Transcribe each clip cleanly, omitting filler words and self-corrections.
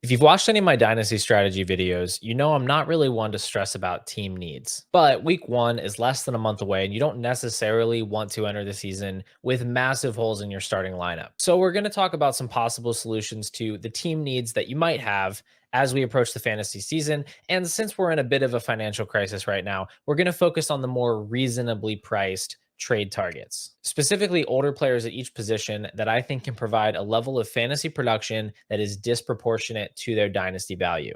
If you've watched any of my Dynasty strategy videos, you know I'm not really one to stress about team needs. But week one is less than a month away, and you don't necessarily want to enter the season with massive holes in your starting lineup. So, we're going to talk about some possible solutions to the team needs that you might have as we approach the fantasy season. And since we're in a bit of a financial crisis right now, we're going to focus on the more reasonably priced trade targets, specifically older players at each position that I think can provide a level of fantasy production that is disproportionate to their dynasty value.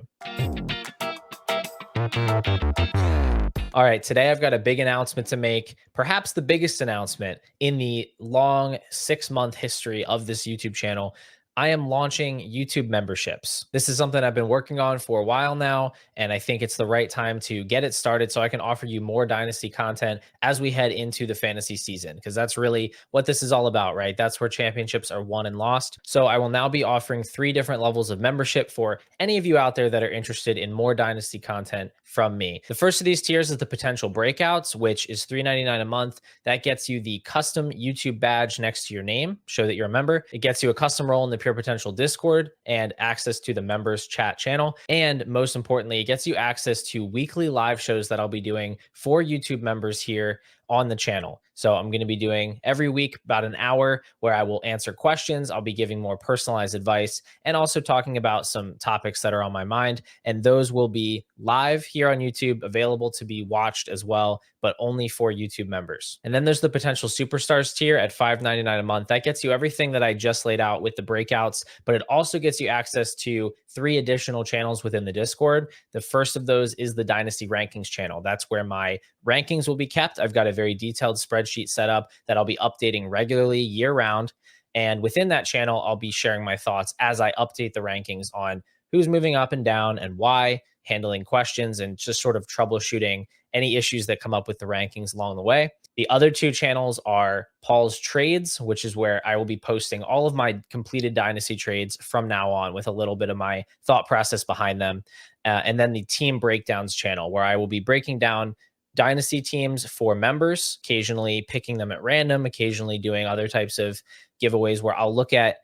All right, today I've got a big announcement to make, perhaps the biggest announcement in the long 6-month history of this YouTube channel. I am launching YouTube memberships. This is something I've been working on for a while now, and I think it's the right time to get it started so I can offer you more Dynasty content as we head into the fantasy season, because that's really what this is all about, right? That's where championships are won and lost. So I will now be offering 3 different levels of membership for any of you out there that are interested in more Dynasty content from me. The first of these tiers is the potential breakouts, which is $3.99 a month. That gets you the custom YouTube badge next to your name, show that you're a member. It gets you a custom role in the Pure Potential Discord and access to the members chat channel. And most importantly, it gets you access to weekly live shows that I'll be doing for YouTube members here on the channel. So I'm going to be doing every week about an hour where I will answer questions. I'll be giving more personalized advice and also talking about some topics that are on my mind. And those will be live here on YouTube, available to be watched as well, but only for YouTube members. And then there's the potential superstars tier at $5.99 a month. That gets you everything that I just laid out with the breakouts, but it also gets you access to 3 additional channels within the Discord. The first of those is the Dynasty Rankings channel. That's where my rankings will be kept. I've got a very detailed spreadsheet set up that I'll be updating regularly year round. And within that channel, I'll be sharing my thoughts as I update the rankings on who's moving up and down and why, handling questions and just sort of troubleshooting any issues that come up with the rankings along the way. The other 2 channels are Paul's Trades, which is where I will be posting all of my completed Dynasty trades from now on with a little bit of my thought process behind them. And then the Team Breakdowns channel, where I will be breaking down Dynasty teams for members, occasionally picking them at random, occasionally doing other types of giveaways where I'll look at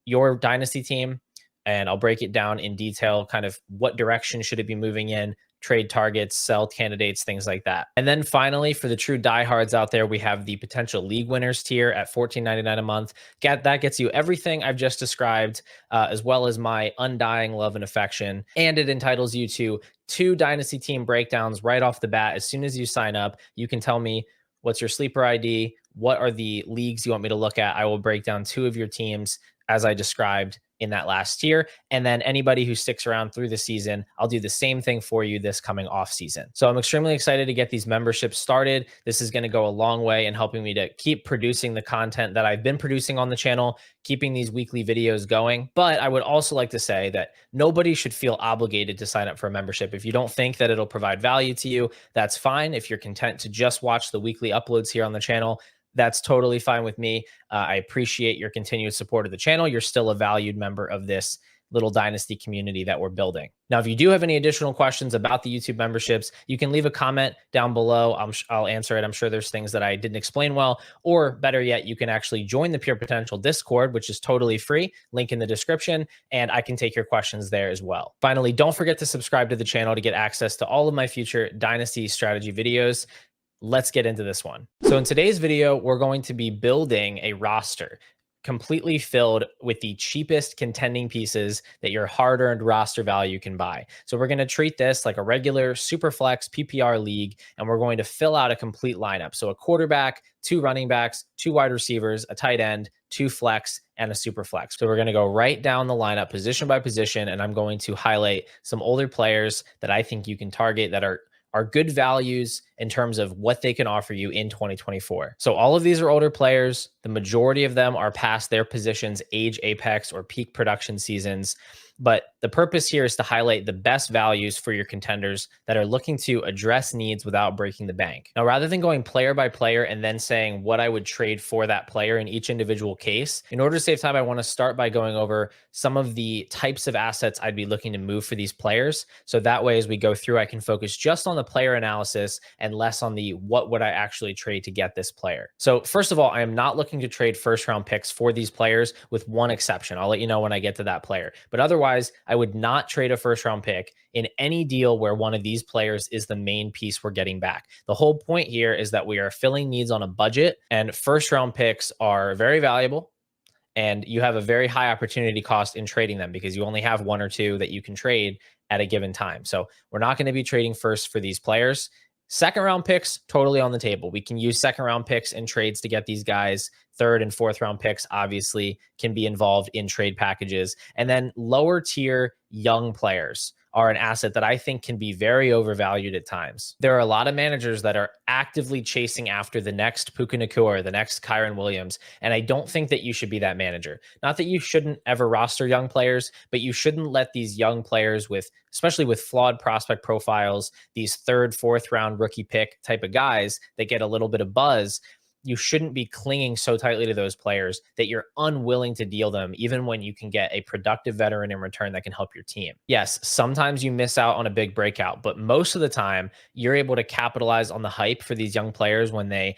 your Dynasty team and I'll break it down in detail, kind of what direction should it be moving in, trade targets, sell candidates, things like that. And then finally, for the true diehards out there, we have the potential league winners tier at $14.99 a month. That gets you everything I've just described, as well as my undying love and affection. And it entitles you to 2 Dynasty team breakdowns right off the bat. As soon as you sign up, you can tell me what's your sleeper ID, what are the leagues you want me to look at. I will break down 2 of your teams as I described in that last tier. And then anybody who sticks around through the season, I'll do the same thing for you this coming off season. So I'm extremely excited to get these memberships started. This is going to go a long way in helping me to keep producing the content that I've been producing on the channel, keeping these weekly videos going. But I would also like to say that nobody should feel obligated to sign up for a membership. If you don't think that it'll provide value to you, that's fine. If you're content to just watch the weekly uploads here on the channel, that's totally fine with me. I appreciate your continued support of the channel. You're still a valued member of this little Dynasty community that we're building. Now, if you do have any additional questions about the YouTube memberships, you can leave a comment down below. I'll answer it. I'm sure there's things that I didn't explain well, or better yet, you can actually join the Pure Potential Discord, which is totally free. Link in the description, and I can take your questions there as well. Finally, don't forget to subscribe to the channel to get access to all of my future Dynasty strategy videos. Let's get into this one. So in today's video, we're going to be building a roster completely filled with the cheapest contending pieces that your hard-earned roster value can buy. So we're going to treat this like a regular super flex PPR league, and we're going to fill out a complete lineup. So a quarterback, 2 running backs, 2 wide receivers, a tight end, 2 flex, and a super flex. So we're going to go right down the lineup position by position, and I'm going to highlight some older players that I think you can target that are good values in terms of what they can offer you in 2024. So all of these are older players. The majority of them are past their position's age apex or peak production seasons. But the purpose here is to highlight the best values for your contenders that are looking to address needs without breaking the bank. Now, rather than going player by player and then saying what I would trade for that player in each individual case, in order to save time, I want to start by going over some of the types of assets I'd be looking to move for these players. So that way, as we go through, I can focus just on the player analysis and less on the what would I actually trade to get this player. So first of all, I am not looking to trade first round picks for these players with one exception. I'll let you know when I get to that player. But otherwise, otherwise, I would not trade a first round pick in any deal where one of these players is the main piece we're getting back. The whole point here is that we are filling needs on a budget, and first round picks are very valuable. And you have a very high opportunity cost in trading them because you only have one or two that you can trade at a given time. So we're not going to be trading first for these players. Second round picks, totally on the table. We can use second round picks in trades to get these guys. Third and fourth round picks obviously can be involved in trade packages. And then lower tier young players are an asset that I think can be very overvalued at times. There are a lot of managers that are actively chasing after the next Puka Nacua, the next Kyron Williams, and I don't think that you should be that manager. Not that you shouldn't ever roster young players, but you shouldn't let these young players with, especially with flawed prospect profiles, these third, fourth round rookie pick type of guys that get a little bit of buzz, you shouldn't be clinging so tightly to those players that you're unwilling to deal them, even when you can get a productive veteran in return that can help your team. Yes, sometimes you miss out on a big breakout, but most of the time you're able to capitalize on the hype for these young players when they,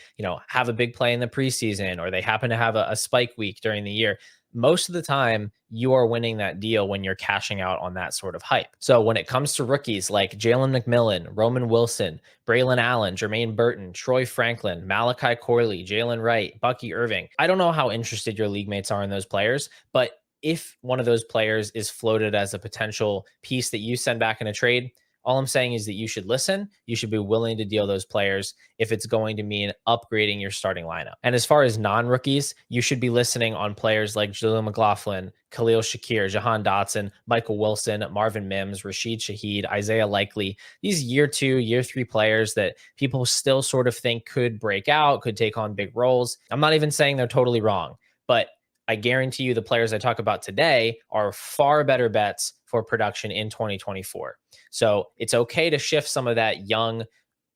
have a big play in the preseason or they happen to have a spike week during the year. Most of the time, you are winning that deal when you're cashing out on that sort of hype. So when it comes to rookies like Jalen McMillan, Roman Wilson, Braylon Allen, Jermaine Burton, Troy Franklin, Malachi Corley, Jalen Wright, Bucky Irving, I don't know how interested your league mates are in those players, but if one of those players is floated as a potential piece that you send back in a trade, all I'm saying is that you should listen. You should be willing to deal those players if it's going to mean upgrading your starting lineup. And as far as non-rookies, you should be listening on players like Jaleel McLaughlin, Khalil Shakir, Jahan Dotson, Michael Wilson, Marvin Mims, Rashid Shaheed, Isaiah Likely. These year 2, year 3 players that people still sort of think could break out, could take on big roles. I'm not even saying they're totally wrong, but I guarantee you the players I talk about today are far better bets for production in 2024. So it's okay to shift some of that young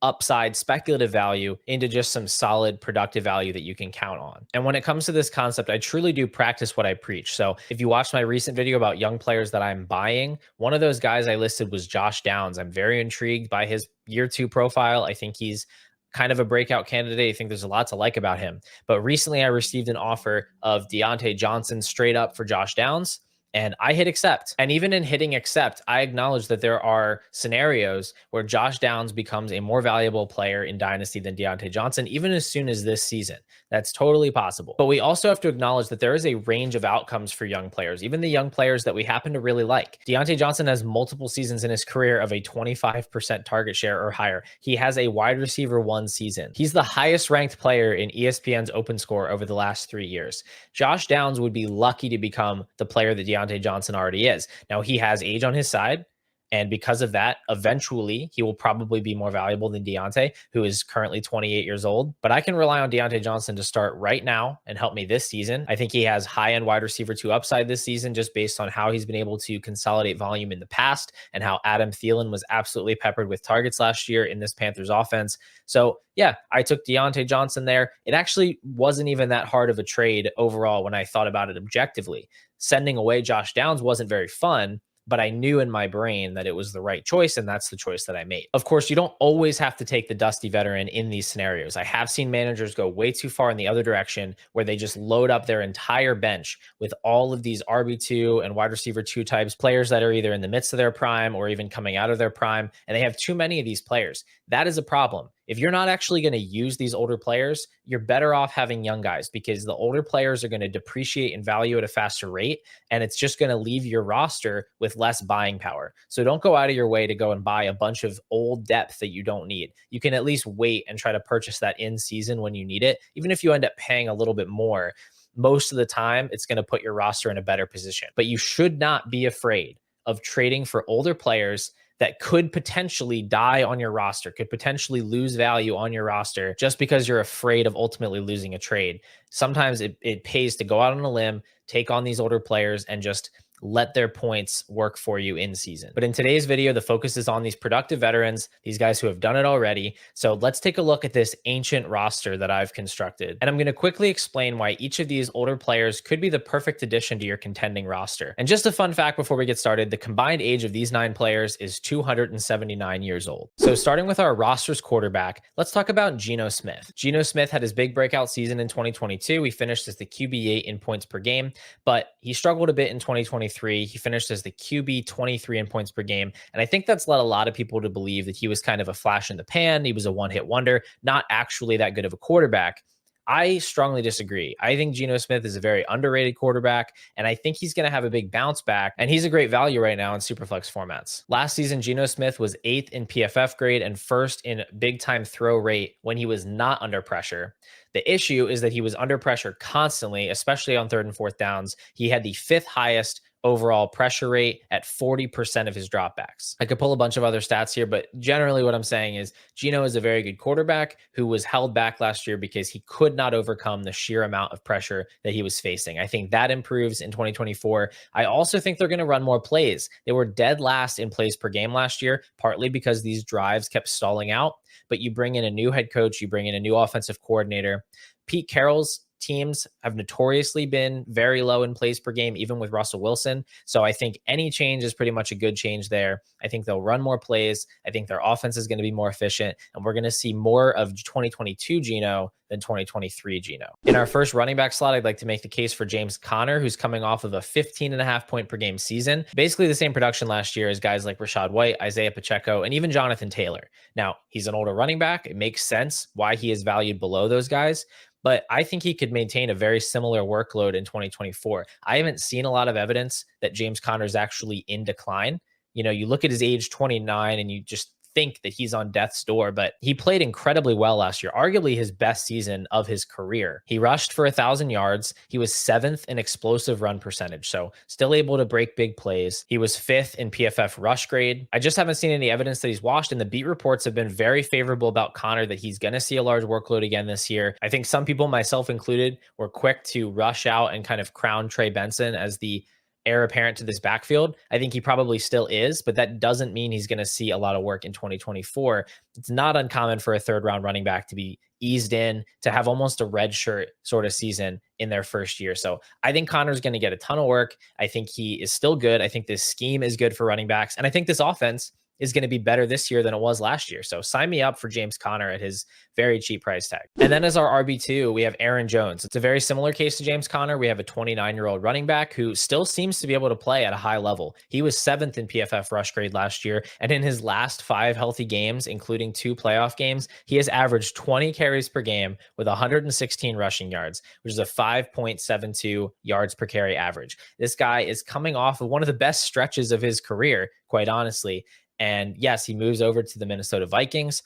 upside speculative value into just some solid productive value that you can count on. And when it comes to this concept, I truly do practice what I preach. So if you watched my recent video about young players that I'm buying, one of those guys I listed was Josh Downs. I'm very intrigued by his year 2 profile. I think he's kind of a breakout candidate. I think there's a lot to like about him. But recently I received an offer of Deontay Johnson straight up for Josh Downs, and I hit accept. And even in hitting accept, I acknowledge that there are scenarios where Josh Downs becomes a more valuable player in Dynasty than Deontay Johnson, even as soon as this season. That's totally possible. But we also have to acknowledge that there is a range of outcomes for young players, even the young players that we happen to really like. Deontay Johnson has multiple seasons in his career of a 25% target share or higher. He has a wide receiver 1 season. He's the highest ranked player in ESPN's open score over the last 3 years. Josh Downs would be lucky to become the player that Deontay Johnson already is. Now, he has age on his side, and because of that, eventually he will probably be more valuable than Deontay, who is currently 28 years old. But I can rely on Deontay Johnson to start right now and help me this season. I think he has high-end wide receiver 2 upside this season just based on how he's been able to consolidate volume in the past and how Adam Thielen was absolutely peppered with targets last year in this Panthers offense. So yeah, I took Deontay Johnson there. It actually wasn't even that hard of a trade overall when I thought about it objectively. Sending away Josh Downs wasn't very fun, but I knew in my brain that it was the right choice, and that's the choice that I made. Of course, you don't always have to take the dusty veteran in these scenarios. I have seen managers go way too far in the other direction where they just load up their entire bench with all of these RB2 and wide receiver 2 types, players that are either in the midst of their prime or even coming out of their prime, and they have too many of these players. That is a problem. If you're not actually going to use these older players, you're better off having young guys because the older players are going to depreciate in value at a faster rate, and it's just going to leave your roster with less buying power. So don't go out of your way to go and buy a bunch of old depth that you don't need. You can at least wait and try to purchase that in season when you need it. Even if you end up paying a little bit more, most of the time it's going to put your roster in a better position. But you should not be afraid of trading for older players that could potentially die on your roster, could potentially lose value on your roster just because you're afraid of ultimately losing a trade. Sometimes it pays to go out on a limb, take on these older players, and just let their points work for you in season. But in today's video, the focus is on these productive veterans, these guys who have done it already. So let's take a look at this ancient roster that I've constructed. And I'm going to quickly explain why each of these older players could be the perfect addition to your contending roster. And just a fun fact before we get started, the combined age of these 9 players is 279 years old. So starting with our roster's quarterback, let's talk about Geno Smith. Geno Smith had his big breakout season in 2022. He finished as the QB8 in points per game, but he struggled a bit in 2023. 2023. He finished as the QB 23 in points per game. And I think that's led a lot of people to believe that he was kind of a flash in the pan. He was a one-hit wonder, not actually that good of a quarterback. I strongly disagree. I think Geno Smith is a very underrated quarterback, and I think he's going to have a big bounce back, and he's a great value right now in Superflex formats. Last season, Geno Smith was 8th in PFF grade and 1st in big-time throw rate when he was not under pressure. The issue is that he was under pressure constantly, especially on 3rd and 4th downs. He had the 5th highest overall pressure rate at 40% of his dropbacks. I could pull a bunch of other stats here, but generally what I'm saying is Geno is a very good quarterback who was held back last year because he could not overcome the sheer amount of pressure that he was facing. I think that improves in 2024. I also think they're going to run more plays. They were dead last in plays per game last year, partly because these drives kept stalling out, but you bring in a new head coach, you bring in a new offensive coordinator. Pete Carroll's teams have notoriously been very low in plays per game, even with Russell Wilson. So I think any change is pretty much a good change there. I think they'll run more plays. I think their offense is going to be more efficient, and we're going to see more of 2022 Geno than 2023 Geno. In our first running back slot, I'd like to make the case for James Conner, who's coming off of a 15.5 point per game season. Basically the same production last year as guys like Rachaad White, Isaiah Pacheco, and even Jonathan Taylor. Now, he's an older running back. It makes sense why he is valued below those guys, but I think he could maintain a very similar workload in 2024. I haven't seen a lot of evidence that James Conner is actually in decline. You look at his age 29 and you just think that he's on death's door, but he played incredibly well last year, arguably his best season of his career. He rushed for 1,000 yards. He was 7th in explosive run percentage, so still able to break big plays. He was 5th in PFF rush grade. I just haven't seen any evidence that he's washed, and the beat reports have been very favorable about Conner, that he's going to see a large workload again this year. I think some people, myself included, were quick to rush out and kind of crown Trey Benson as the heir apparent to this backfield. I think he probably still is, but that doesn't mean he's going to see a lot of work in 2024. It's not uncommon for a 3rd round running back to be eased in, to have almost a red shirt sort of season in their first year. So I think Conner's going to get a ton of work. I think he is still good. I think this scheme is good for running backs. And I think this offense is going to be better this year than it was last year. So sign me up for James Conner at his very cheap price tag. And then as our RB2, we have Aaron Jones. It's a very similar case to James Conner. We have a 29-year-old running back who still seems to be able to play at a high level. He was 7th in PFF rush grade last year. And in his last 5 healthy games, including 2 playoff games, he has averaged 20 carries per game with 116 rushing yards, which is a 5.72 yards per carry average. This guy is coming off of one of the best stretches of his career, quite honestly. And yes, he moves over to the Minnesota Vikings.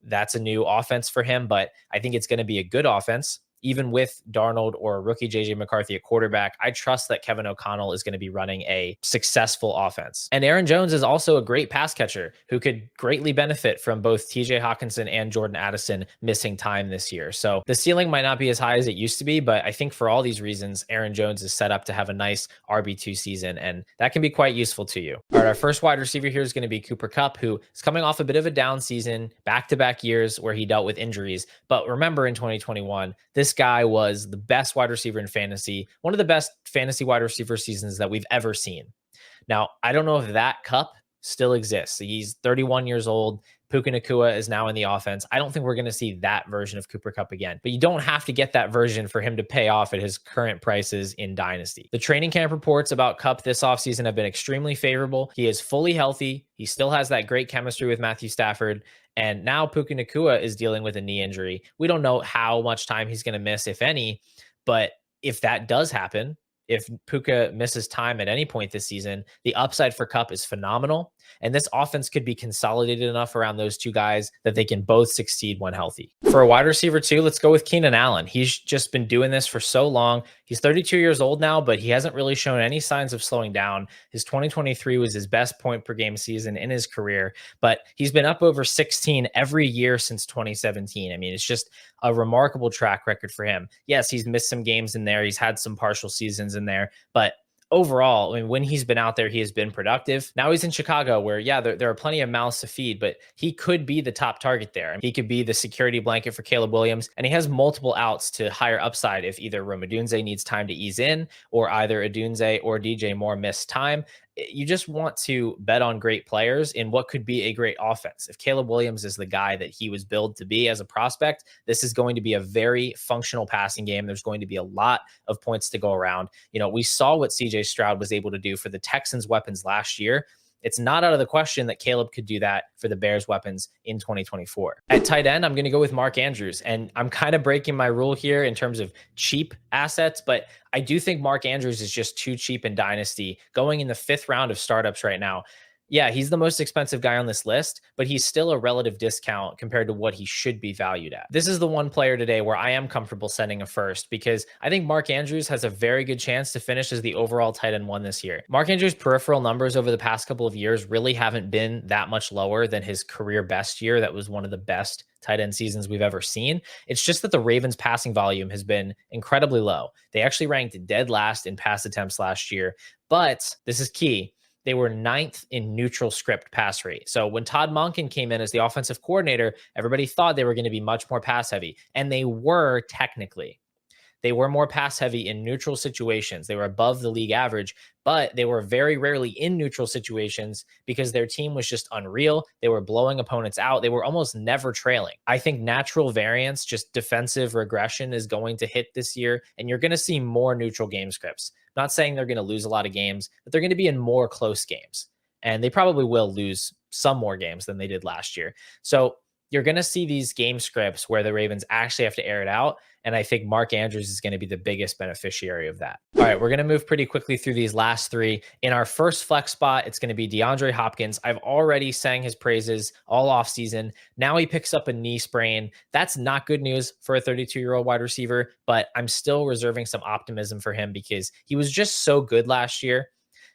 That's a new offense for him, but I think it's going to be a good offense. Even with Darnold or rookie JJ McCarthy at quarterback, I trust that Kevin O'Connell is going to be running a successful offense. And Aaron Jones is also a great pass catcher who could greatly benefit from both TJ Hawkinson and Jordan Addison missing time this year. So the ceiling might not be as high as it used to be, but I think for all these reasons, Aaron Jones is set up to have a nice RB2 season, and that can be quite useful to you. All right, our first wide receiver here is going to be Cooper Kupp, who is coming off a bit of a down season, back-to-back years where he dealt with injuries. But remember, in 2021, this guy was the best wide receiver in fantasy, one of the best fantasy wide receiver seasons that we've ever seen. Now, I don't know if that Kupp still exists. He's 31 years old. Puka Nacua is now in the offense. I don't think we're going to see that version of Cooper Kupp again, but you don't have to get that version for him to pay off at his current prices in Dynasty. The training camp reports about Kupp this offseason have been extremely favorable. He is fully healthy. He still has that great chemistry with Matthew Stafford. And now Puka Nacua is dealing with a knee injury. We don't know how much time he's going to miss, if any, but if that does happen, if Puka misses time at any point this season, the upside for Kupp is phenomenal. And this offense could be consolidated enough around those two guys that they can both succeed when healthy. For a wide receiver too, let's go with Keenan Allen. He's just been doing this for so long. He's 32 years old now, but he hasn't really shown any signs of slowing down. His 2023 was his best point per game season in his career, but he's been up over 16 every year since 2017. I mean, it's just a remarkable track record for him. Yes, he's missed some games in there. He's had some partial seasons in there, but overall, I mean, when he's been out there, he has been productive. Now he's in Chicago where, yeah, there are plenty of mouths to feed, but he could be the top target there. He could be the security blanket for Caleb Williams, and he has multiple outs to higher upside if either Rome Odunze needs time to ease in or either Odunze or DJ Moore miss time. you just want to bet on great players in what could be a great offense. If Caleb Williams is the guy that he was billed to be as a prospect, this is going to be a very functional passing game. There's going to be a lot of points to go around. We saw what CJ Stroud was able to do for the Texans' weapons last year. It's not out of the question that Caleb could do that for the Bears' weapons in 2024. At tight end, I'm going to go with Mark Andrews. And I'm kind of breaking my rule here in terms of cheap assets, but I do think Mark Andrews is just too cheap in Dynasty. Going in the 5th round of startups right now, yeah, he's the most expensive guy on this list, but he's still a relative discount compared to what he should be valued at. This is the one player today where I am comfortable sending a first because I think Mark Andrews has a very good chance to finish as the overall tight end 1 this year. Mark Andrews' peripheral numbers over the past couple of years really haven't been that much lower than his career best year. That was one of the best tight end seasons we've ever seen. It's just that the Ravens' passing volume has been incredibly low. They actually ranked dead last in pass attempts last year, but this is key. They were 9th in neutral script pass rate. So when Todd Monken came in as the offensive coordinator, everybody thought they were going to be much more pass heavy. And they were technically. They were more pass heavy in neutral situations. They were above the league average, but they were very rarely in neutral situations because their team was just unreal. They were blowing opponents out. They were almost never trailing. I think natural variance, just defensive regression, is going to hit this year, and you're going to see more neutral game scripts. Not saying they're going to lose a lot of games, but they're going to be in more close games. And they probably will lose some more games than they did last year. So you're going to see these game scripts where the Ravens actually have to air it out. And I think Mark Andrews is going to be the biggest beneficiary of that. All right, we're going to move pretty quickly through these last 3. In our first flex spot, it's going to be DeAndre Hopkins. I've already sang his praises all offseason. Now he picks up a knee sprain. That's not good news for a 32-year-old wide receiver, but I'm still reserving some optimism for him because he was just so good last year.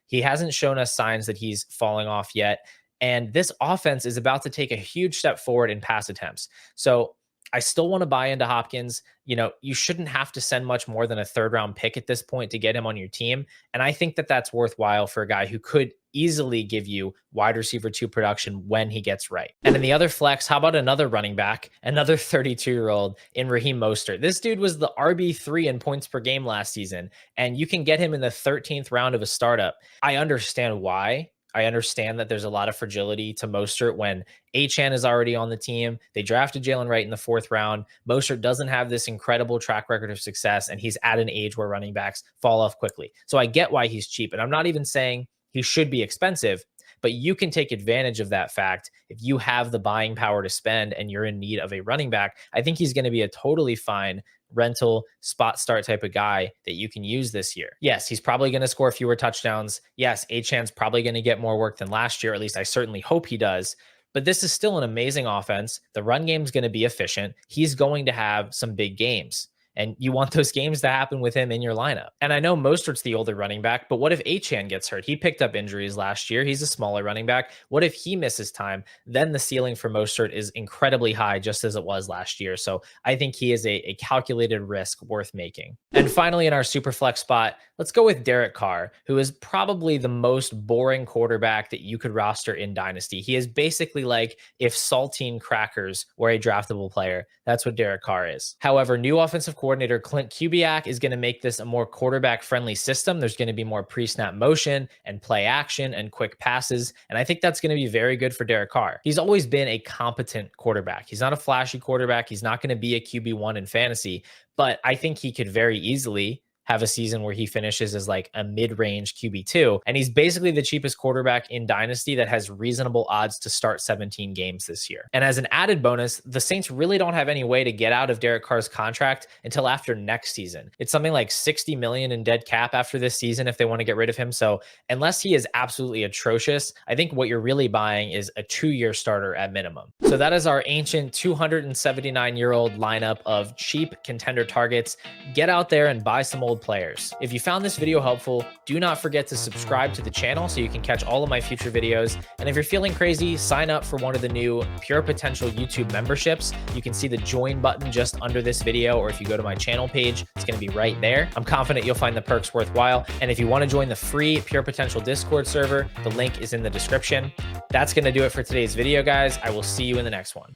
He hasn't shown us signs that he's falling off yet. And this offense is about to take a huge step forward in pass attempts. So I still want to buy into Hopkins. You shouldn't have to send much more than a 3rd-round pick at this point to get him on your team. And I think that that's worthwhile for a guy who could easily give you wide receiver 2 production when he gets right. And in the other flex, how about another running back, another 32-year-old in Raheem Mostert? This dude was the RB3 in points per game last season, and you can get him in the 13th round of a startup. I understand why. I understand that there's a lot of fragility to Mostert when Achane is already on the team. They drafted Jalen Wright in the 4th round. Mostert doesn't have this incredible track record of success, and he's at an age where running backs fall off quickly. So I get why he's cheap, and I'm not even saying he should be expensive, but you can take advantage of that fact if you have the buying power to spend and you're in need of a running back. I think he's going to be a totally fine rental spot start type of guy that you can use this year. Yes, he's probably going to score fewer touchdowns. Yes, Achane's probably going to get more work than last year. At least I certainly hope he does. But this is still an amazing offense. The run game is going to be efficient. He's going to have some big games. And you want those games to happen with him in your lineup. And I know Mostert's the older running back, but what if Achane gets hurt? He picked up injuries last year. He's a smaller running back. What if he misses time? Then the ceiling for Mostert is incredibly high, just as it was last year. So I think he is a calculated risk worth making. And finally, in our super flex spot, let's go with Derek Carr, who is probably the most boring quarterback that you could roster in Dynasty. He is basically like if saltine crackers were a draftable player. That's what Derek Carr is. However, new offensive coordinator Clint Kubiak is going to make this a more quarterback-friendly system. There's going to be more pre-snap motion and play action and quick passes, and I think that's going to be very good for Derek Carr. He's always been a competent quarterback. He's not a flashy quarterback. He's not going to be a QB1 in fantasy, but I think he could very easily have a season where he finishes as like a mid-range QB2. And he's basically the cheapest quarterback in Dynasty that has reasonable odds to start 17 games this year. And as an added bonus, the Saints really don't have any way to get out of Derek Carr's contract until after next season. It's something like $60 million in dead cap after this season if they want to get rid of him. So unless he is absolutely atrocious, I think what you're really buying is a 2-year starter at minimum. So that is our ancient 279-year-old lineup of cheap contender targets. Get out there and buy some old players. If you found this video helpful, do not forget to subscribe to the channel so you can catch all of my future videos. And if you're feeling crazy, sign up for one of the new Pure Potential YouTube memberships. You can see the join button just under this video, or if you go to my channel page, it's going to be right there. I'm confident you'll find the perks worthwhile. And if you want to join the free Pure Potential Discord server, the link is in the description. That's going to do it for today's video, guys. I will see you in the next one.